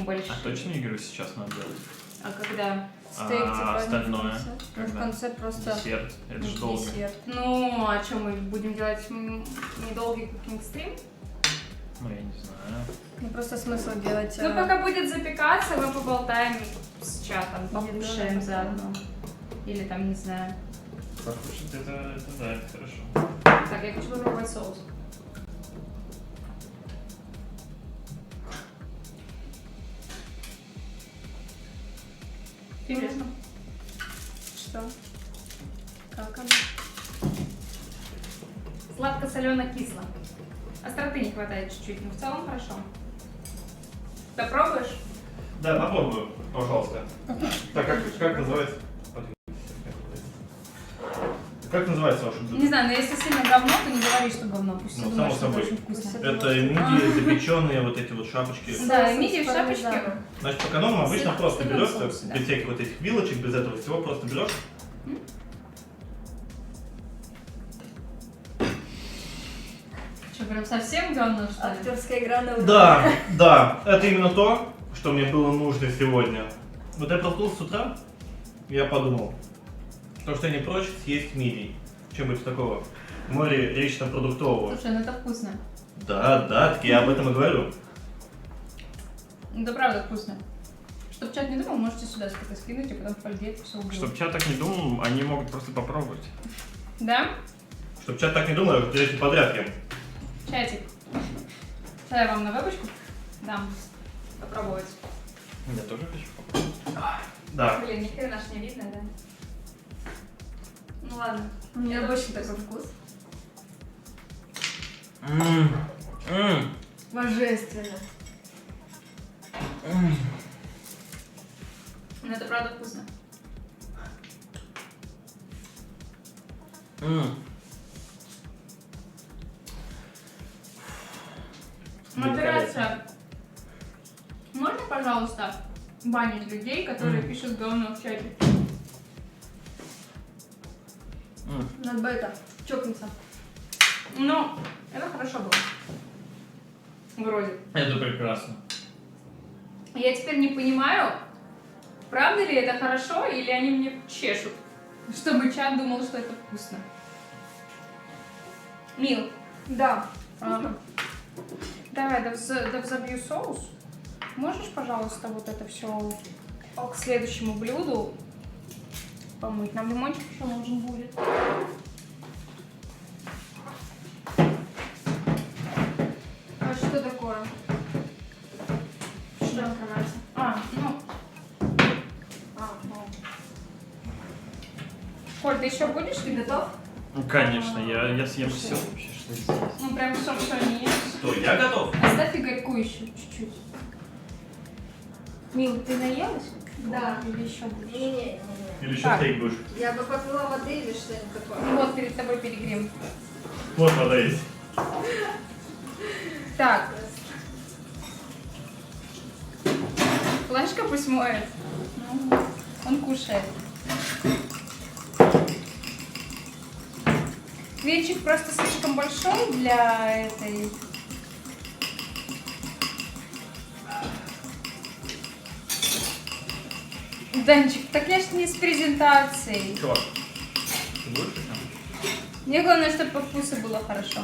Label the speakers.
Speaker 1: очень большие.
Speaker 2: А точно игру сейчас надо делать?
Speaker 1: А когда?
Speaker 3: Стейк, типа,
Speaker 2: остальное?
Speaker 3: Ну, в конце просто
Speaker 2: Десерт. Это же долго.
Speaker 3: десерт.
Speaker 1: Ну, а что, мы будем делать недолгий кукинг-стрим?
Speaker 2: Ну, я не знаю.
Speaker 3: Ну, просто смысл делать...
Speaker 1: Ну, пока будет запекаться, мы поболтаем с чатом, покушаем
Speaker 3: да,
Speaker 1: заодно. Или там, не знаю.
Speaker 2: Покушать это да, это хорошо.
Speaker 1: Так, я хочу попробовать соус. Интересно.
Speaker 3: Что? Как оно?
Speaker 1: Сладко-солено-кисло. Остроты не хватает чуть-чуть, но в целом хорошо. Попробуешь?
Speaker 4: Да, попробую, пожалуйста. Так, как называется? Как называется ваше блюдо?
Speaker 1: Не знаю, но если сильно говно, то не говори, что говно. Пусть
Speaker 4: Ну,
Speaker 1: все думают,
Speaker 4: само
Speaker 1: что это
Speaker 4: собой.
Speaker 1: очень вкусно.
Speaker 4: Это мидии, запеченные вот эти вот шапочки.
Speaker 1: Да,
Speaker 3: Соус
Speaker 1: мидии в шапочке.
Speaker 3: пармезана.
Speaker 4: Значит, по канону обычно
Speaker 1: С
Speaker 4: просто
Speaker 1: соленым
Speaker 4: берешь,
Speaker 1: соусом, да.
Speaker 4: без всяких вот этих вилочек, без этого всего, просто берешь.
Speaker 1: Что, прям совсем говно, что ли?
Speaker 3: Актерская игра на уровне.
Speaker 4: Да, это именно то, что мне было нужно сегодня. Вот я проснулся с утра, и я подумал, то, что я не прочь съесть мидий. Чем-нибудь такого морепродуктового.
Speaker 1: Слушай, ну это вкусно.
Speaker 4: Да, так я об этом и говорю.
Speaker 1: Ну это правда вкусно. Чтоб чат не думал, можете сюда что-то скинуть, и потом в фольге это все уберу.
Speaker 2: Чтоб чат так не думал, они могут просто попробовать.
Speaker 1: Да?
Speaker 4: Чтоб чат так не думал, я уже третий подряд ем.
Speaker 1: Чатик. Сейчас я вам на вебочку дам попробовать.
Speaker 2: Я тоже хочу попробовать.
Speaker 4: Да.
Speaker 1: Блин, ни хрена ж не видно, да? Ну ладно.
Speaker 3: У меня
Speaker 1: Это
Speaker 3: больше
Speaker 1: очень
Speaker 3: такой вкус. Божественно.
Speaker 1: Ну это правда вкусно. Модерация. Можно, пожалуйста, банить людей, которые пишут говно в чате?
Speaker 3: Надо бы это, чокнуться.
Speaker 1: Ну, это хорошо было. Вроде.
Speaker 4: Это прекрасно.
Speaker 1: Я теперь не понимаю, правда ли это хорошо, или они мне чешут, чтобы чат думал, что это вкусно. Мил,
Speaker 3: Да.
Speaker 1: давай, взобью соус. Можешь, пожалуйста, вот это все к следующему блюду помыть? Нам лимончик еще нужен будет.
Speaker 3: А что такое? Что информация?
Speaker 1: Коль, ты еще будешь?
Speaker 3: Ты готов?
Speaker 2: Ну, конечно, я съем все вообще, что здесь.
Speaker 1: Ну, прям все не ешь.
Speaker 4: Что, я готов?
Speaker 1: Оставь Игорьку еще чуть-чуть. Мил, ты наелась?
Speaker 3: Да.
Speaker 1: Или еще будешь?
Speaker 3: Не-не-не.
Speaker 4: Или еще
Speaker 1: Так.
Speaker 4: стейк будешь?
Speaker 3: Я бы попила воды или что-нибудь такое.
Speaker 1: Вот перед тобой перегрем.
Speaker 4: Вот вода есть.
Speaker 1: Так. Флешка пусть моет. Ну, он кушает. Венчик просто слишком большой для этой. Данчик, так я ж не с презентацией.
Speaker 4: Чувак, ты будешь?
Speaker 1: Мне главное, чтобы по вкусу было хорошо.